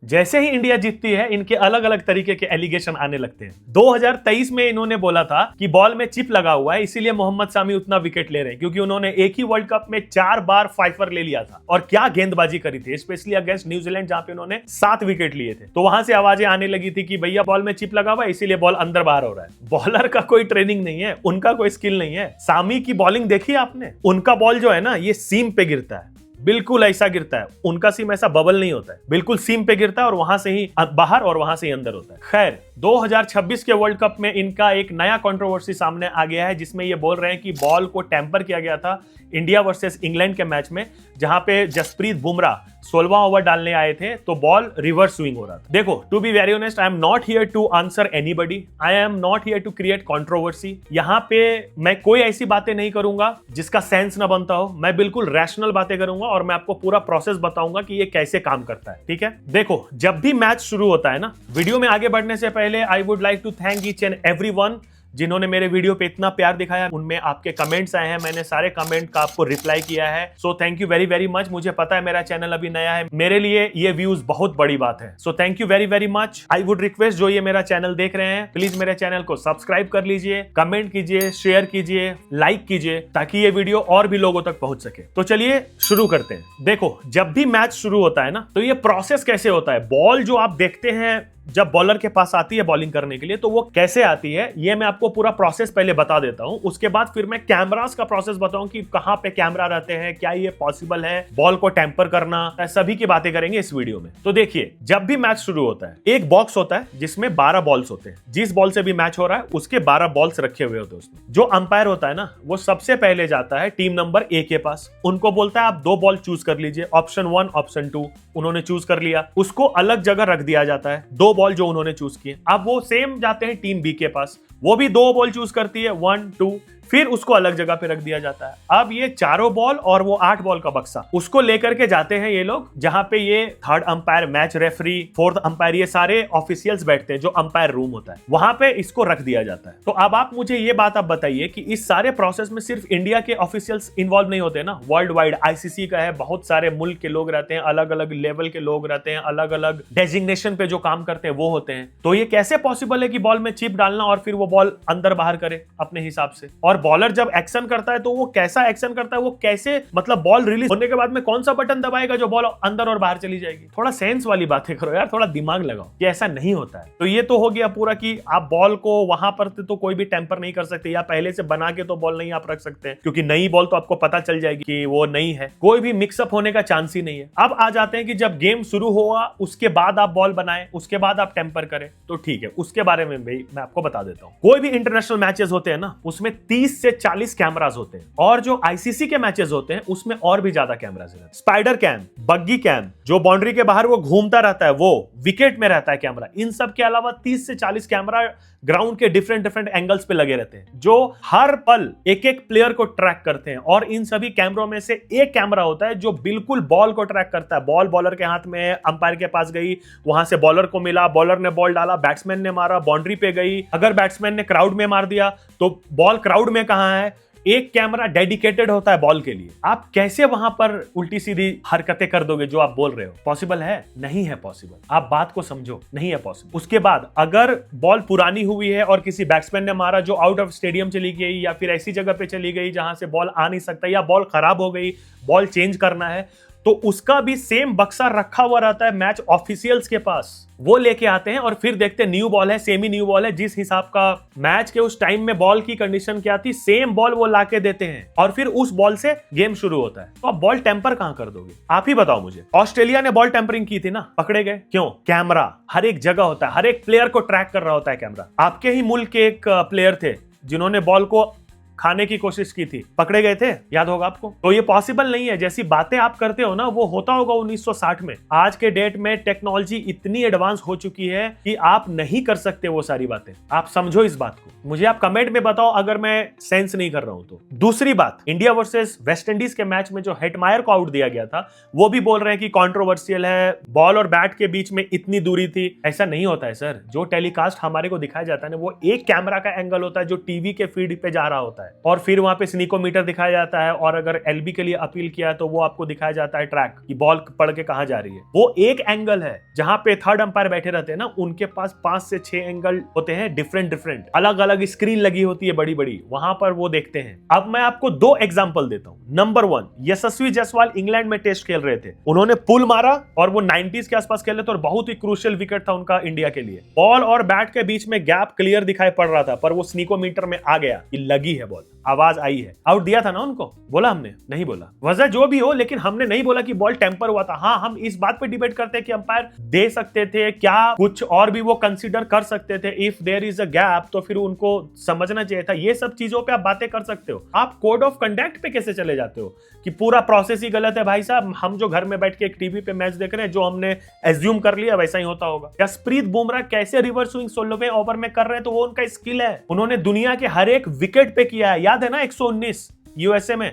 जैसे ही इंडिया जीतती है इनके अलग अलग तरीके के एलिगेशन आने लगते हैं। 2023 में इन्होंने बोला था कि बॉल में चिप लगा हुआ है इसीलिए मोहम्मद सामी उतना विकेट ले रहे हैं, क्योंकि उन्होंने एक ही वर्ल्ड कप में 4 बार फाइफर ले लिया था और क्या गेंदबाजी करी थी, स्पेशली अगेंस्ट न्यूजीलैंड जहां पे उन्होंने 7 विकेट लिए थे। तो वहां से आवाजें आने लगी थी कि भैया बॉल में चिप लगा हुआ है इसीलिए बॉल अंदर बाहर हो रहा है। बॉलर का कोई ट्रेनिंग नहीं है, उनका कोई स्किल नहीं है। सामी की बॉलिंग देखी आपने? उनका बॉल जो है ना ये सीम पे गिरता है, बिल्कुल ऐसा गिरता है। उनका सीम ऐसा बबल नहीं होता है, बिल्कुल सीम पे गिरता है और वहां से ही बाहर और वहां से ही अंदर होता है। खैर 2026 के वर्ल्ड कप में इनका एक नया कंट्रोवर्सी सामने आ गया है जिसमें ये बोल रहे हैं कि बॉल को टेम्पर किया गया था इंडिया वर्सेस इंग्लैंड के मैच में, जहां पे जसप्रीत बुमराह 16वां ओवर डालने आए थे तो बॉल रिवर्स स्विंग हो रहा था। देखो, to be very honest, I am not here to answer anybody, I am not here to create controversy. यहां पे मैं कोई ऐसी बातें नहीं करूंगा जिसका सेंस ना बनता हो। मैं बिल्कुल रैशनल बातें करूंगा और मैं आपको पूरा प्रोसेस बताऊंगा कि ये कैसे काम करता है। ठीक है, देखो, जब भी मैच शुरू होता है ना, वीडियो में आगे बढ़ने से पहले I would like to thank each and everyone जिन्होंने मेरे वीडियो पे इतना प्यार दिखाया। उनमें आपके कमेंट्स आए हैं, मैंने सारे कमेंट का आपको रिप्लाई किया है। So thank you very very much. मुझे पता है मेरा चैनल अभी नया है, मेरे लिए ये व्यूज बहुत बड़ी बात है। So thank you very very much. I would request जो ये मेरा चैनल देख रहे हैं, प्लीज मेरे चैनल को सब्सक्राइब कर लीजिए, कमेंट कीजिए, शेयर कीजिए, लाइक कीजिए, ताकि ये वीडियो और भी लोगों तक पहुंच सके। तो चलिए शुरू करते हैं। देखो, जब भी मैच शुरू होता है ना, तो ये प्रोसेस कैसे होता है, बॉल जो आप देखते हैं जब बॉलर के पास आती है बॉलिंग करने के लिए, तो वो कैसे आती है ये मैं आपको पूरा प्रोसेस पहले बता देता हूं। उसके बाद फिर मैं कैमरास का प्रोसेस बताऊं कि कहां पे कैमरा रहते हैं, क्या ये पॉसिबल है बॉल को टेम्पर करना, सभी की बातें करेंगे इस वीडियो में। तो देखिए, जब भी मैच शुरू होता है एक बॉक्स होता है जिसमें 12 बॉल्स होते हैं। जिस बॉल से भी मैच हो रहा है उसके 12 बॉल्स रखे हुए होते हैं उसमें। जो अंपायर होता है ना, वो सबसे पहले जाता है टीम नंबर ए के पास, उनको बोलता है आप 2 बॉल चूज कर लीजिए, ऑप्शन 1 ऑप्शन 2। उन्होंने चूज कर लिया, उसको अलग जगह रख दिया जाता है, 2 बॉल जो उन्होंने चूज किए। अब वो सेम जाते हैं टीम बी के पास, वो भी 2 बॉल चूज करती है, 1 2, फिर उसको अलग जगह पे रख दिया जाता है। अब ये चारों बॉल और वो 8 बॉल का बक्सा, उसको लेकर के जाते हैं ये लोग जहां पे ये third umpire, match referee, fourth umpire, ये सारे ऑफिशियल्स बैठते हैं जो अंपायर रूम होता है, वहां पे इसको रख दिया जाता है। तो अब आप मुझे ये बात आप बताइए कि इस सारे प्रोसेस में सिर्फ इंडिया के ऑफिशियल्स इन्वॉल्व नहीं होते ना, वर्ल्ड वाइड आईसीसी का है, बहुत सारे मुल्क के लोग रहते हैं, अलग अलग लेवल के लोग रहते हैं, अलग अलग डेजिग्नेशन पे जो काम करते हैं वो होते हैं। तो ये कैसे पॉसिबल है कि बॉल में चिप डालना और फिर वो बॉल अंदर बाहर करे अपने हिसाब से? और बॉलर जब एक्शन करता है तो वो कैसा एक्शन करता है, वो कैसे, मतलब बॉल रिलीज होने के बाद में कौन सा बटन दबाएगा जो बॉल अंदर और बाहर चली जाएगी? थोड़ा सेंस वाली बातें करो यार, थोड़ा दिमाग लगाओ कि ऐसा नहीं होता है। तो ये तो हो गया पूरा कि आप बॉल को वहां पर तो कोई भी टेम्पर नहीं कर सकते, या पहले से बना के तो बॉल नहीं आप रख सकते हैं, क्योंकि नई बॉल तो आपको पता चल जाएगी कि वो नई है, कोई भी मिक्सअप होने का चांस ही नहीं है। अब आ जाते हैं कि जब गेम शुरू हुआ उसके बाद आप बॉल बनाए, उसके बाद आप टेम्पर करें, तो ठीक है, उसके बारे में भी मैं आपको बता देता हूं। कोई भी इंटरनेशनल मैचेस होते हैं ना, उसमें 30 से 40 कैमरास होते हैं, और जो आईसीसी के मैचेस होते हैं उसमें और भी ज्यादा कैमरास हैं। स्पाइडर कैम, बग्गी कैम, जो बाउंड्री के बाहर वो घूमता रहता है, वो विकेट में रहता है कैमरा, इन सब के अलावा 30 से 40 कैमरा ग्राउंड के डिफरेंट एंगल्स पे लगे रहते हैं, जो हर पल एक एक प्लेयर को ट्रैक करते हैं। और इन सभी कैमरों में से एक कैमरा होता है जो बिल्कुल बॉल को ट्रैक करता है। बॉल बॉलर के हाथ में, अंपायर के पास गई, वहां से बॉलर को मिला, बॉलर ने बॉल डाला, बैट्समैन ने मारा, बाउंड्री पे गई, अगर बैट्समैन ने क्राउड में मार दिया तो बॉल क्राउड में कहां है, एक कैमरा डेडिकेटेड होता है बॉल के लिए। आप कैसे वहां पर उल्टी सीधी हरकतें कर दोगे जो आप बोल रहे हो? पॉसिबल है? नहीं है पॉसिबल। आप बात को समझो, नहीं है पॉसिबल। उसके बाद अगर बॉल पुरानी हुई है और किसी बैट्समैन ने मारा जो आउट ऑफ स्टेडियम चली गई, या फिर ऐसी जगह पे चली गई जहां से बॉल आ नहीं सकता, या बॉल खराब हो गई, बॉल चेंज करना है, तो उसका भी सेम बक्सा रखा हुआ रहता है मैच ऑफिशियल्स के पास। वो लेके आते हैं और फिर देखते हैं न्यू बॉल है, सेमी न्यू बॉल है, जिस हिसाब का मैच के उस टाइम में बॉल की कंडीशन क्या थी, सेम बॉल वो लाके देते हैं, और फिर उस बॉल से गेम शुरू होता है। तो आप बॉल टेम्पर कहां कर दोगे? आप ही बताओ मुझे। ऑस्ट्रेलिया ने बॉल टेम्परिंग की थी ना, पकड़े गए क्यों? कैमरा हर एक जगह होता है, हर एक प्लेयर को ट्रैक कर रहा होता है कैमरा। आपके ही मुल्क के एक प्लेयर थे जिन्होंने बॉल को खाने की कोशिश की थी, पकड़े गए थे, याद होगा आपको। तो ये पॉसिबल नहीं है। जैसी बातें आप करते हो ना, वो होता होगा 1960 में। आज के डेट में टेक्नोलॉजी इतनी एडवांस हो चुकी है कि आप नहीं कर सकते वो सारी बातें। आप समझो इस बात को। मुझे आप कमेंट में बताओ अगर मैं सेंस नहीं कर रहा हूं तो। दूसरी बात, इंडिया वर्सेस वेस्ट इंडीज के मैच में जो हेटमायर को आउट दिया गया था, वो भी बोल रहे हैं कि कंट्रोवर्शियल है, बॉल और बैट के बीच में इतनी दूरी थी। ऐसा नहीं होता है सर। जो टेलीकास्ट हमारे को दिखाया जाता है ना, वो एक कैमरा का एंगल होता है जो टीवी के फीड पे जा रहा होता है। है, और फिर वहां पे स्नीकोमीटर दिखाया जाता है, और अगर एलबी के लिए अपील किया है तो वो आपको दिखाया जाता है ट्रैक कि बॉल पड़ के कहां जा रही है। वो एक एंगल है। जहां पे थर्ड अंपायर बैठे रहते हैं ना, उनके पास 5 से 6 एंगल होते हैं, डिफरेंट अलग अलग स्क्रीन लगी होती है बड़ी बड़ी, वहां पर वो देखते हैं। अब मैं आपको 2 एग्जांपल देता हूं। नंबर 1, यशस्वी जायसवाल इंग्लैंड में टेस्ट खेल रहे थे, उन्होंने पुल मारा और वो 90s के आसपास खेले थे, और बहुत ही क्रूशियल विकेट था उनका इंडिया के लिए। बॉल और बैट के बीच में गैप क्लियर दिखाई पड़ रहा था, पर वो स्नीकोमीटर में आ गया कि लगी है बॉल, आवाज आई है। आउट दिया था ना उनको? बोला हमने? नहीं बोला। वजह जो भी हो, लेकिन हमने नहीं बोला कि बॉल टेम्पर हुआ था। हाँ, हम इस बात पे डिबेट करते हैं कि अंपायर दे सकते थे क्या, कुछ और भी वो कंसीडर कर सकते थे। If there is a gap तो फिर उनको समझना चाहिए था। ये सब चीजों पे आप बातें कर सकते हो। आप कोड ऑफ कंडक्ट पे कैसे चले जाते हो कि पूरा प्रोसेस ही गलत है? भाई साहब, हम जो घर में बैठ के एक टीवी पे मैच देख रहे हैं, जो हमने एज्यूम कर लिया वैसा ही होता होगा। जसप्रीत बुमराह कैसे रिवर्स स्विंग 16वें ओवर में कर रहे हैं, तो वो उनका स्किल है। उन्होंने दुनिया के हर एक विकेट पे किया है। याद है ना 119 यूएसए में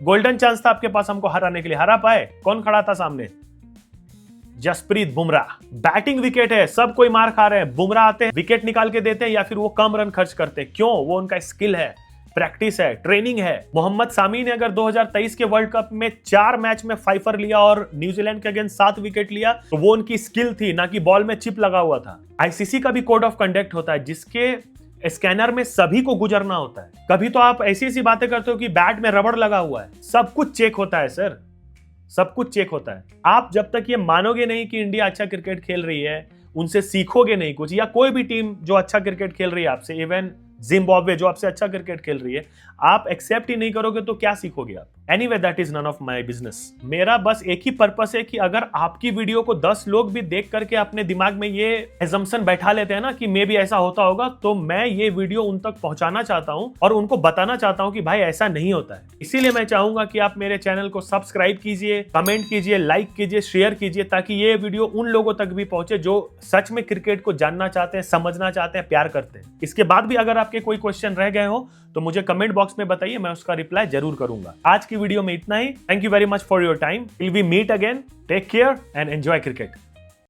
गोल्डन चांस था आपके पास हमको हराने के लिए, हरा पाए? कौन खड़ा था सामने? जसप्रीत बुमराह। बैटिंग विकेट है, सब कोई मार खा रहे हैं, बुमराह आते हैं, विकेट निकाल के देते हैं, या फिर वो कम रन खर्च करते हैं। क्यों? वो उनका स्किल है, प्रैक्टिस है, ट्रेनिंग है। मोहम्मद सामी ने अगर 2023 के वर्ल्ड कप में 4 मैच में 5 लिया और न्यूजीलैंड के अगेंस्ट 7 विकेट लिया, तो वो उनकी स्किल थी, ना कि बॉल में चिप लगा हुआ था। आईसीसी का भी कोड ऑफ कंडक्ट होता है, जिसके स्कैनर में सभी को गुजरना होता है। कभी तो आप ऐसी ऐसी बातें करते हो कि बैट में रबड़ लगा हुआ है। सब कुछ चेक होता है सर, सब कुछ चेक होता है। आप जब तक ये मानोगे नहीं कि इंडिया अच्छा क्रिकेट खेल रही है, उनसे सीखोगे नहीं कुछ, या कोई भी टीम जो अच्छा क्रिकेट खेल रही है आपसे, इवन जिम्बाब्वे जो आपसे अच्छा क्रिकेट खेल रही है, आप एक्सेप्ट ही नहीं करोगे तो क्या सीखोगे आप? Anyway, that is none of my business. मेरा बस एक ही पर्पस है कि अगर आपकी वीडियो को 10 लोग भी देख करके अपने दिमाग में ये एजम्पशन बैठा लेते हैं ना कि मे भी ऐसा होता होगा, तो मैं ये वीडियो उन तक पहुंचाना चाहता हूं और उनको बताना चाहता हूं कि भाई ऐसा नहीं होता है। इसीलिए मैं चाहूंगा कि आप मेरे चैनल को सब्सक्राइब कीजिए, कमेंट कीजिए, लाइक कीजिए, शेयर कीजिए, ताकि ये वीडियो उन लोगों तक भी पहुंचे जो सच में क्रिकेट को जानना चाहते हैं, समझना चाहते हैं, प्यार करते हैं। इसके बाद भी अगर आपके कोई क्वेश्चन रह गए हो तो मुझे कमेंट बॉक्स में बताइए, मैं उसका रिप्लाई जरूर करूंगा। आज की वीडियो में इतना ही। Thank you very much for your time. Will we meet again. Take care and enjoy cricket.